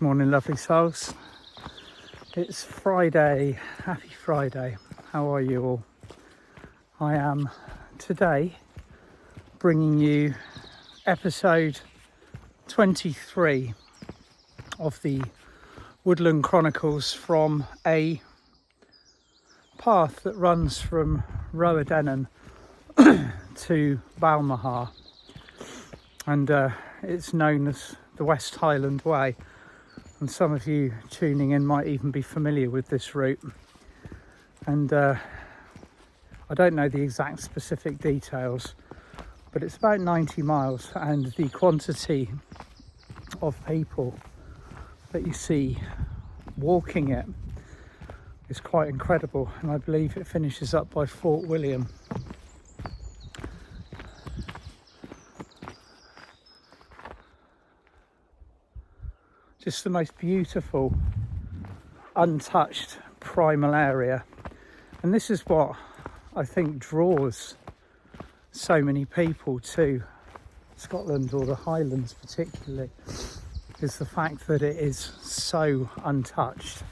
Morning, lovely souls. It's Friday. Happy Friday. How are you all? I am today bringing you episode 23 of the Woodland Chronicles from a path that runs from Roadennan to Balmahar, and it's known as the West Highland Way. And some of you tuning in might even be familiar with this route. And I don't know the exact specific details, but it's about 90 miles, and the quantity of people that you see walking it is quite incredible. And I believe it finishes up by Fort William. Just the most beautiful, untouched, primal area. And this is what I think draws so many people to Scotland, or the Highlands particularly, is the fact that it is so untouched,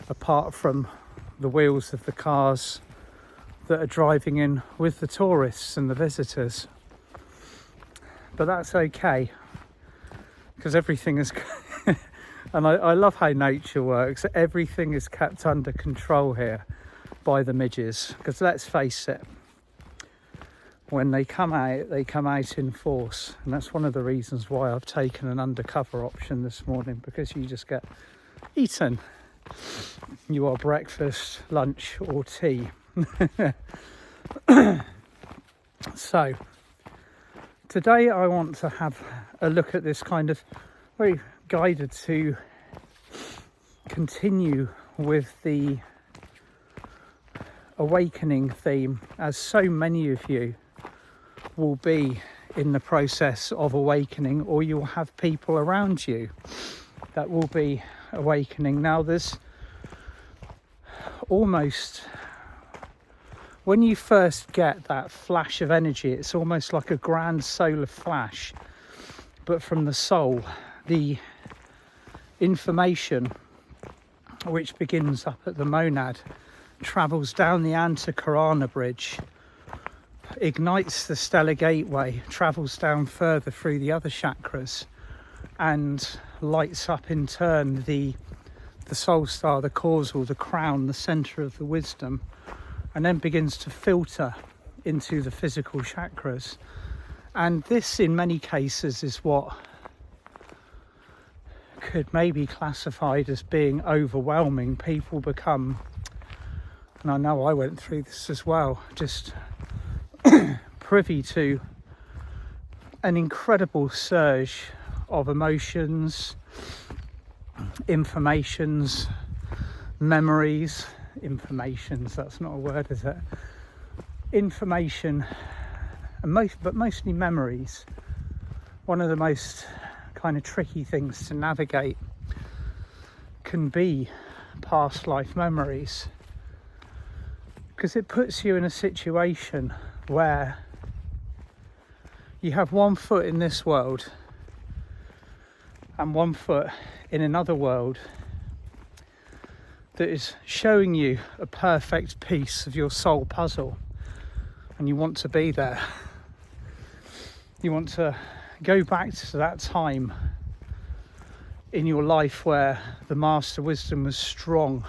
apart from the wheels of the cars that are driving in with the tourists and the visitors. But that's okay, because everything is and I love how nature works. Everything is kept under control here by the midges, because let's face it, when they come out in force. And that's one of the reasons why I've taken an undercover option this morning, because you just get eaten. You are breakfast, lunch or tea. So today I want to have a look at this kind of very guided to continue with the awakening theme, as so many of you will be in the process of awakening, or you'll have people around you that will be awakening. Now, there's almost, when you first get that flash of energy, it's almost like a grand solar flash, but from the soul. The information, which begins up at the monad, travels down the Antakarana bridge, ignites the stellar gateway, travels down further through the other chakras, and lights up in turn the soul star, the causal, the crown, the centre of the wisdom, and then begins to filter into the physical chakras. And this, in many cases, is what could maybe classified as being overwhelming. People become, and I know I went through this as well, just privy to an incredible surge of emotions, informations, memories. Informations, that's not a word, is it? Information, but mostly memories. One of the most kind of tricky things to navigate can be past life memories, because it puts you in a situation where you have one foot in this world and one foot in another world that is showing you a perfect piece of your soul puzzle, and you want to be there. You want to go back to that time in your life where the master wisdom was strong,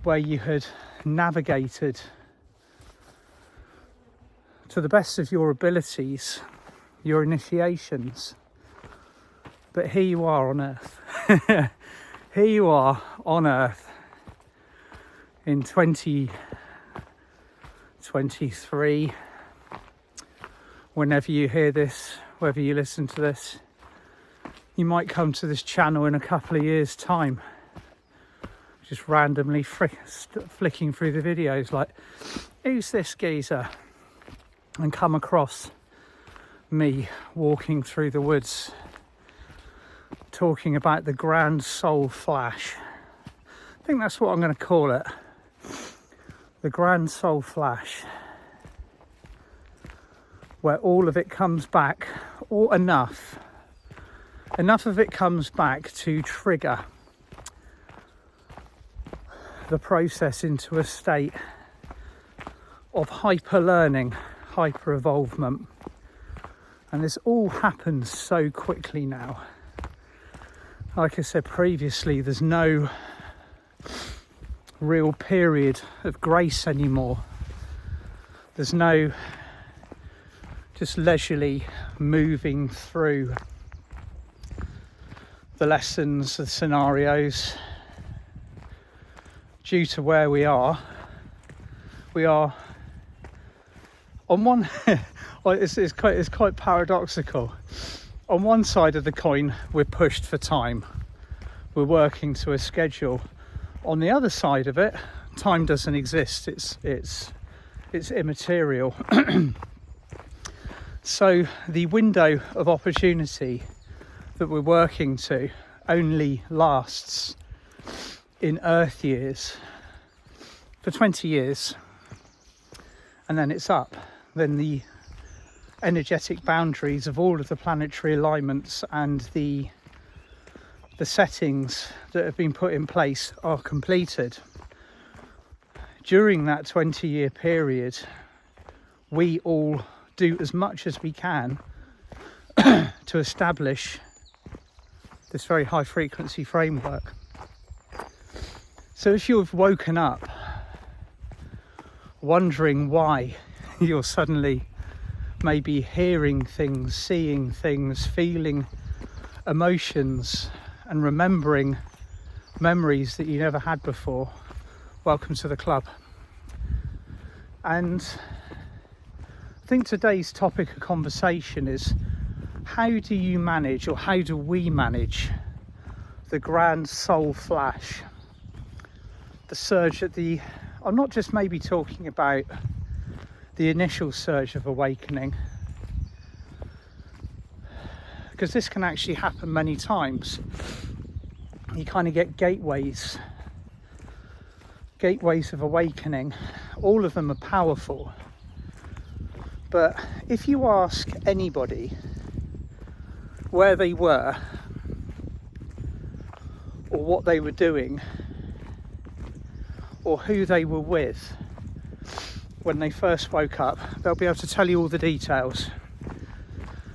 where you had navigated to the best of your abilities your initiations. But here you are on earth. Here you are on earth in 2023. Whenever you hear this, whether you listen to this, you might come to this channel in a couple of years' time, just randomly flicking through the videos like, who's this geezer? And come across me walking through the woods, talking about the grand soul flash. I think that's what I'm going to call it. The grand soul flash. Where all of it comes back, or enough, enough of it comes back to trigger the process into a state of hyper learning, hyper evolvement. And this all happens so quickly now. Like I said previously, there's no real period of grace anymore. There's no just leisurely moving through the lessons, the scenarios. Due to where we are on one well, it's quite paradoxical. On one side of the coin, we're pushed for time, we're working to a schedule. On the other side of it, time doesn't exist, it's immaterial. So the window of opportunity that we're working to only lasts in Earth years for 20 years, and then it's up. Then the energetic boundaries of all of the planetary alignments and the settings that have been put in place are completed. During that 20-year period, we all do as much as we can to establish this very high frequency framework. So if you've woken up wondering why you're suddenly maybe hearing things, seeing things, feeling emotions and remembering memories that you never had before, welcome to the club. And I think today's topic of conversation is, how do you manage, or how do we manage, the grand soul flash, the surge at the, I'm not just maybe talking about the initial surge of awakening, because this can actually happen many times. You kind of get gateways of awakening. All of them are powerful. But if you ask anybody where they were or what they were doing or who they were with when they first woke up, they'll be able to tell you all the details,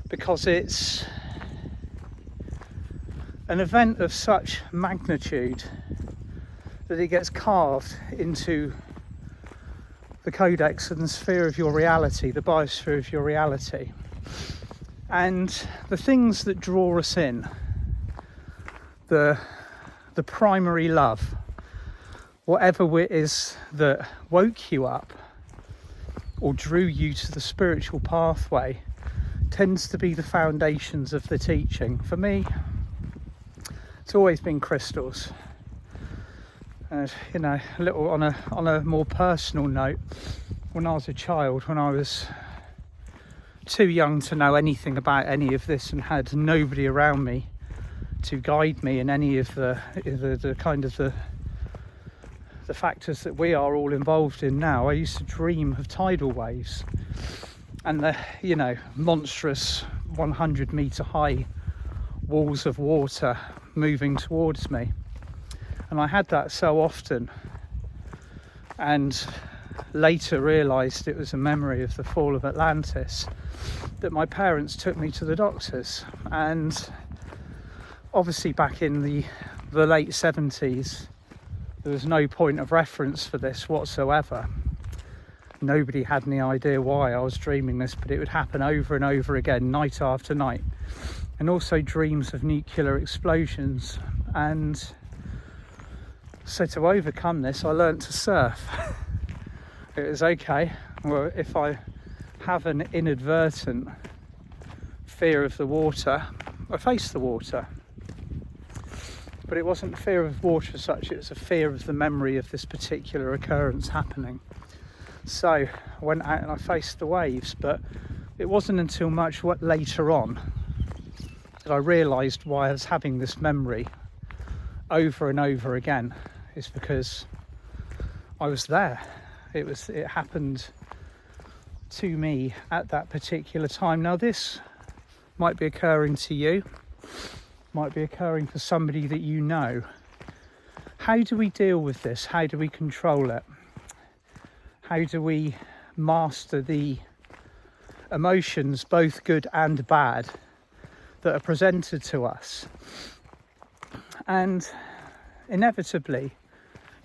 because it's an event of such magnitude that it gets carved into the codex and the sphere of your reality, the biosphere of your reality. And the things that draw us in, the primary love, whatever it is that woke you up or drew you to the spiritual pathway, tends to be the foundations of the teaching. For me, it's always been crystals. And you know, a little on a more personal note, when I was a child, when I was too young to know anything about any of this and had nobody around me to guide me in any of the kind of the factors that we are all involved in now, I used to dream of tidal waves and the, you know, monstrous 100-meter high walls of water moving towards me. And I had that so often, and later realised it was a memory of the fall of Atlantis, that my parents took me to the doctors. And obviously back in the late 70s, there was no point of reference for this whatsoever. Nobody had any idea why I was dreaming this, but it would happen over and over again, night after night. And also dreams of nuclear explosions. And so to overcome this, I learnt to surf. It was okay. Well, if I have an inadvertent fear of the water, I face the water. But it wasn't fear of water as such, it was a fear of the memory of this particular occurrence happening. So I went out and I faced the waves, but it wasn't until much later on that I realised why I was having this memory over and over again. It's because I was there. It happened to me at that particular time. Now this might be occurring to you. might be occurring for somebody that you know. How do we deal with this? How do we control it? How do we master the emotions, both good and bad, that are presented to us? And inevitably,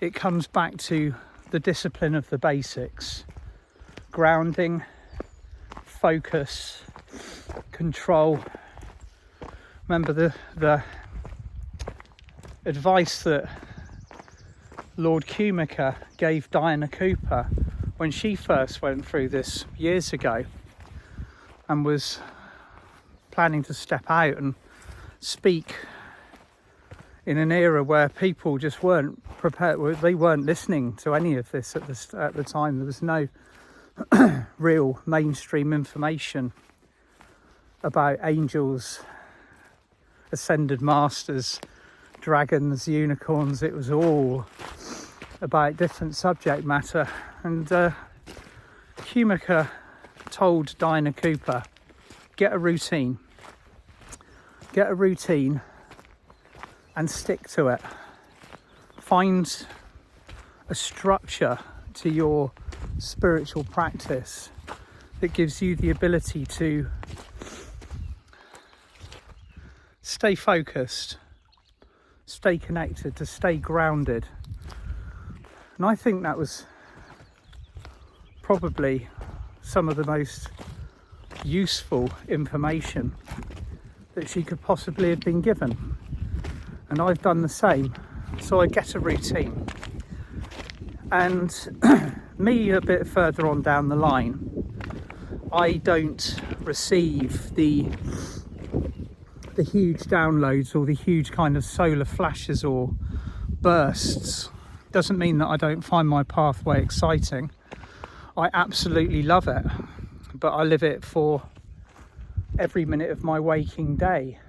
it comes back to the discipline of the basics: grounding, focus, control. Remember the advice that Lord Kumika gave Diana Cooper when she first went through this years ago and was planning to step out and speak in an era where people just weren't prepared. They weren't listening to any of this at the time. There was no real mainstream information about angels, ascended masters, dragons, unicorns. It was all about different subject matter. And Kumika told Diana Cooper, get a routine and stick to it. Find a structure to your spiritual practice that gives you the ability to stay focused, stay connected, to stay grounded. And I think that was probably some of the most useful information that she could possibly have been given. And I've done the same. So I get a routine. And me, a bit further on down the line, I don't receive the huge downloads or the huge kind of solar flashes or bursts. Doesn't mean that I don't find my pathway exciting. I absolutely love it, but I live it for every minute of my waking day.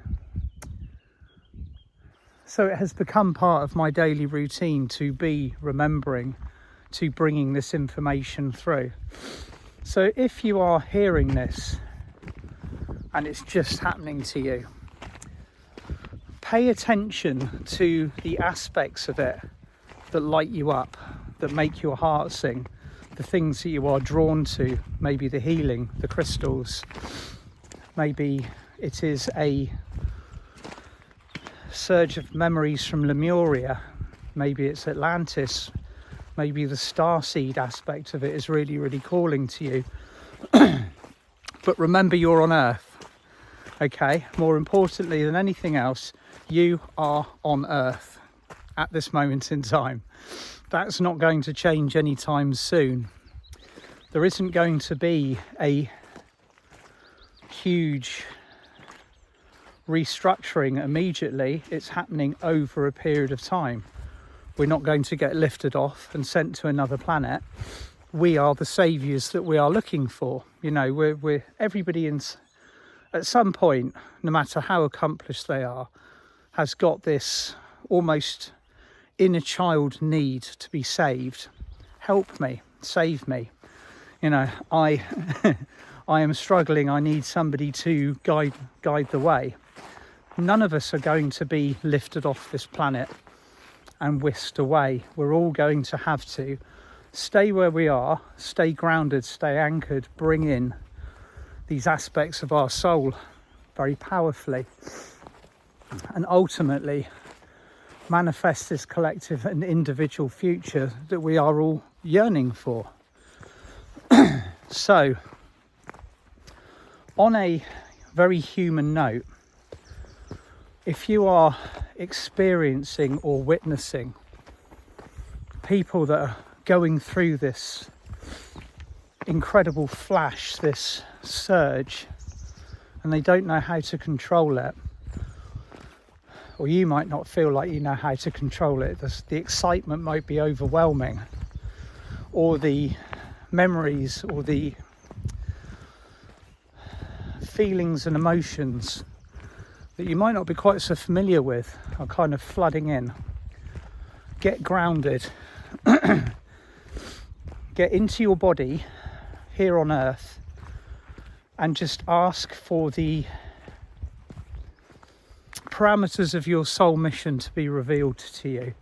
So it has become part of my daily routine to be remembering, to bringing this information through. So if you are hearing this and it's just happening to you, pay attention to the aspects of it that light you up, that make your heart sing, the things that you are drawn to, maybe the healing, the crystals, maybe it is a surge of memories from Lemuria, maybe it's Atlantis, maybe the starseed aspect of it is really, really calling to you. But remember, you're on Earth, okay? More importantly than anything else, you are on Earth at this moment in time. That's not going to change anytime soon. There isn't going to be a huge restructuring immediately. It's happening over a period of time. We're not going to get lifted off and sent to another planet. We are the saviours that we are looking for. You know, we're everybody at some point, no matter how accomplished they are, has got this almost inner child need to be saved. Help me, save me. You know, I am struggling. I need somebody to guide the way. None of us are going to be lifted off this planet and whisked away. We're all going to have to stay where we are, stay grounded, stay anchored, bring in these aspects of our soul very powerfully, and ultimately manifest this collective and individual future that we are all yearning for. So, on a very human note, if you are experiencing or witnessing people that are going through this incredible flash, this surge, and they don't know how to control it, or you might not feel like you know how to control it, the excitement might be overwhelming, or the memories or the feelings and emotions that you might not be quite so familiar with are kind of flooding in. Get grounded. Get into your body here on Earth and just ask for the parameters of your soul mission to be revealed to you.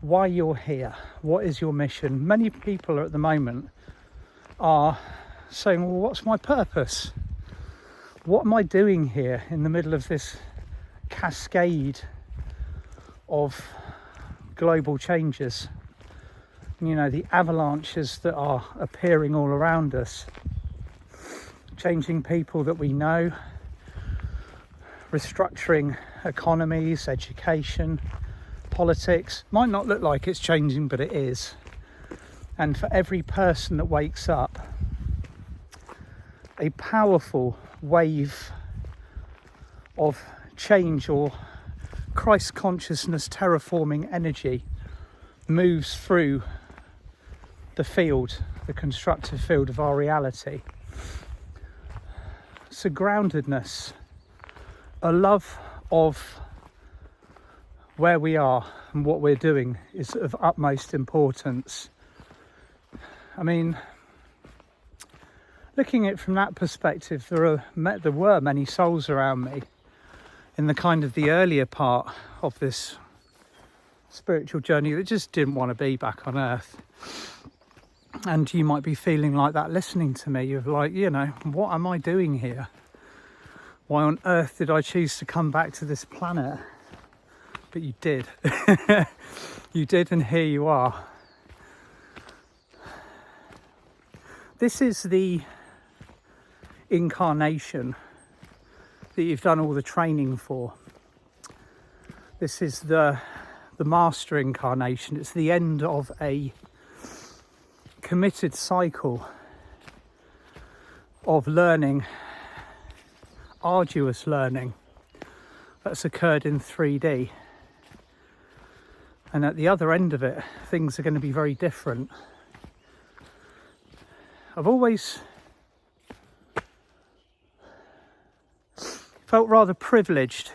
Why you're here. What is your mission? Many people at the moment are saying, well, what's my purpose? What am I doing here in the middle of this cascade of global changes? You know, the avalanches that are appearing all around us, changing people that we know, restructuring economies, education, politics. Might not look like it's changing, but it is. And for every person that wakes up, a powerful wave of change or Christ consciousness terraforming energy moves through the field, the constructive field of our reality. So groundedness, a love of where we are and what we're doing is of utmost importance. I mean, looking at it from that perspective, there were many souls around me in the kind of the earlier part of this spiritual journey that just didn't want to be back on earth. And you might be feeling like that listening to me. You're like, you know, what am I doing here? Why on earth did I choose to come back to this planet? But you did. You did, and here you are. This is the incarnation that you've done all the training for. This is the master incarnation. It's the end of a committed cycle of learning, arduous learning that's occurred in 3D. And at the other end of it, things are going to be very different. I've always felt rather privileged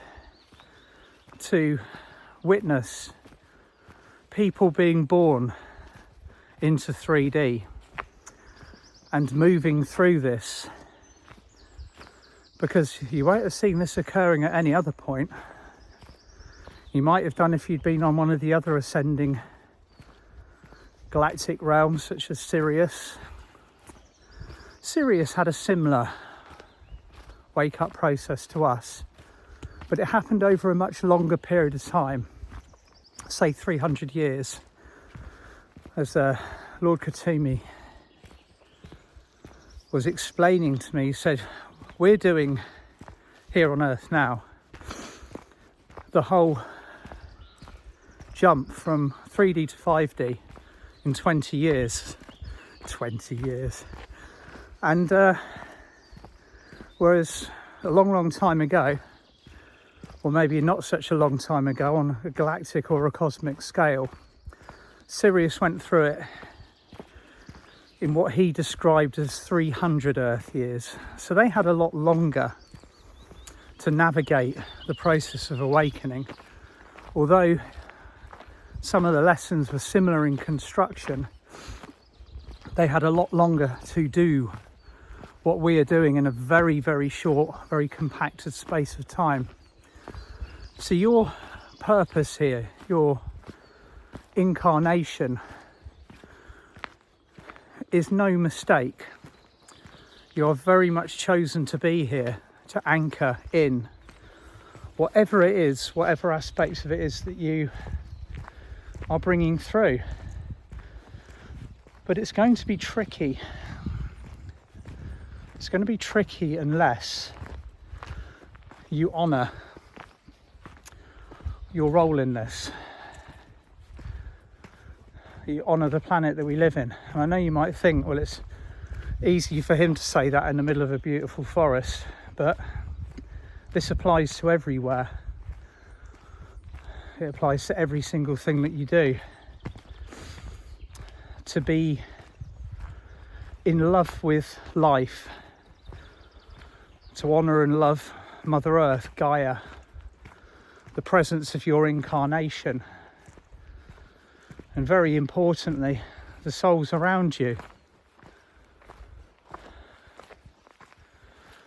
to witness people being born into 3D and moving through this, because you won't have seen this occurring at any other point. You might have done if you'd been on one of the other ascending galactic realms such as Sirius. Sirius had a similar wake-up process to us, but it happened over a much longer period of time, say 300 years. As Lord Katumi was explaining to me, he said, we're doing here on Earth now the whole jump from 3D to 5D in 20 years. 20 years. And whereas a long time ago, or maybe not such a long time ago on a galactic or a cosmic scale, Sirius went through it in what he described as 300 Earth years. So they had a lot longer to navigate the process of awakening. Although some of the lessons were similar in construction, they had a lot longer to do what we are doing in a very short, very compacted space of time. So your purpose here, your incarnation, is no mistake. You are very much chosen to be here, to anchor in whatever it is, whatever aspects of it is that you are bringing through. But it's going to be tricky. It's going to be tricky unless you honour your role in this. You honour the planet that we live in. And I know you might think, well, it's easy for him to say that in the middle of a beautiful forest, but this applies to everywhere. It applies to every single thing that you do. To be in love with life, to honour and love Mother Earth, Gaia, the presence of your incarnation, and very importantly, the souls around you.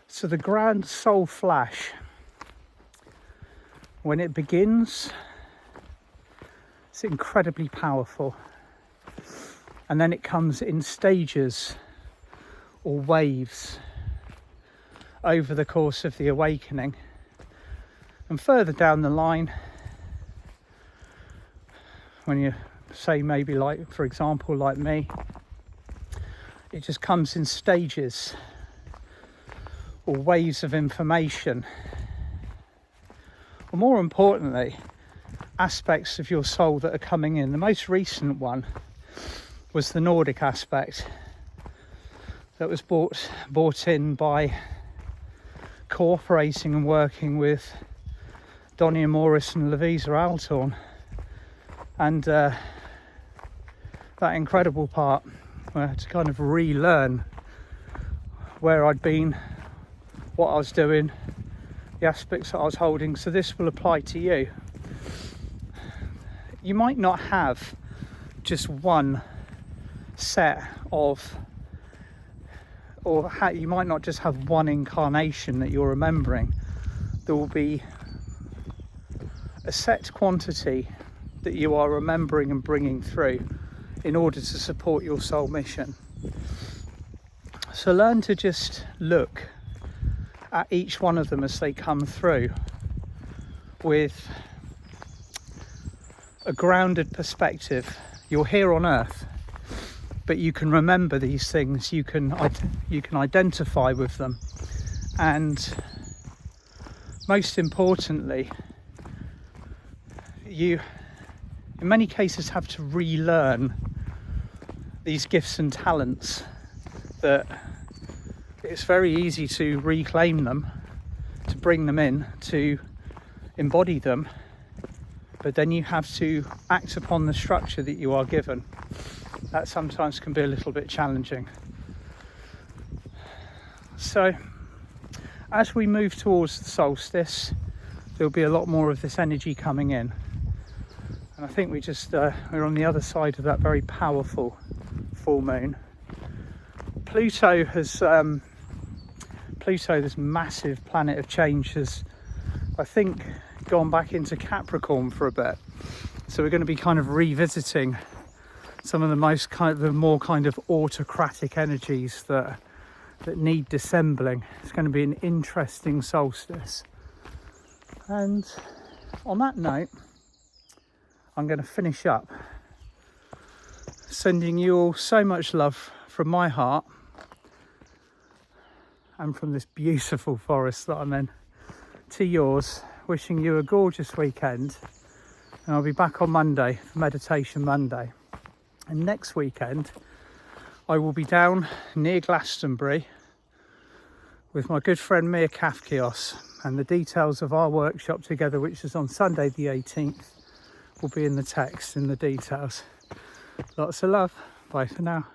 So the grand soul flash when it begins, it's incredibly powerful. And then it comes in stages or waves over the course of the awakening. And further down the line, when you say maybe like, for example, like me, it just comes in stages or waves of information. Or more importantly, aspects of your soul that are coming in. The most recent one was the Nordic aspect that was brought in by cooperating and working with Donnie Morris and Lavisa Altorn, and that incredible part where I had to kind of relearn where I'd been, what I was doing, the aspects that I was holding. So this will apply to you. You might not have just one set of, or you might not just have one incarnation that you're remembering. There will be a set quantity that you are remembering and bringing through in order to support your soul mission. So learn to just look at each one of them as they come through with a grounded perspective. You're here on earth, but you can remember these things, you can identify with them, and most importantly, you in many cases have to relearn these gifts and talents that it's very easy to reclaim them, to bring them in, to embody them, but then you have to act upon the structure that you are given. That sometimes can be a little bit challenging. So as we move towards the solstice, there'll be a lot more of this energy coming in, and I think we're on the other side of that very powerful full moon. Pluto, this massive planet of change, has, I think, gone back into Capricorn for a bit. So we're going to be kind of revisiting some of the more kind of autocratic energies that need dissembling. It's going to be an interesting solstice. And on that note, I'm going to finish up sending you all so much love from my heart and from this beautiful forest that I'm in to yours, wishing you a gorgeous weekend. And I'll be back on Monday for Meditation Monday. And next weekend I will be down near Glastonbury with my good friend Mia Kafkios, and the details of our workshop together, which is on Sunday the 18th, will be in the text, in the details. Lots of love. Bye for now.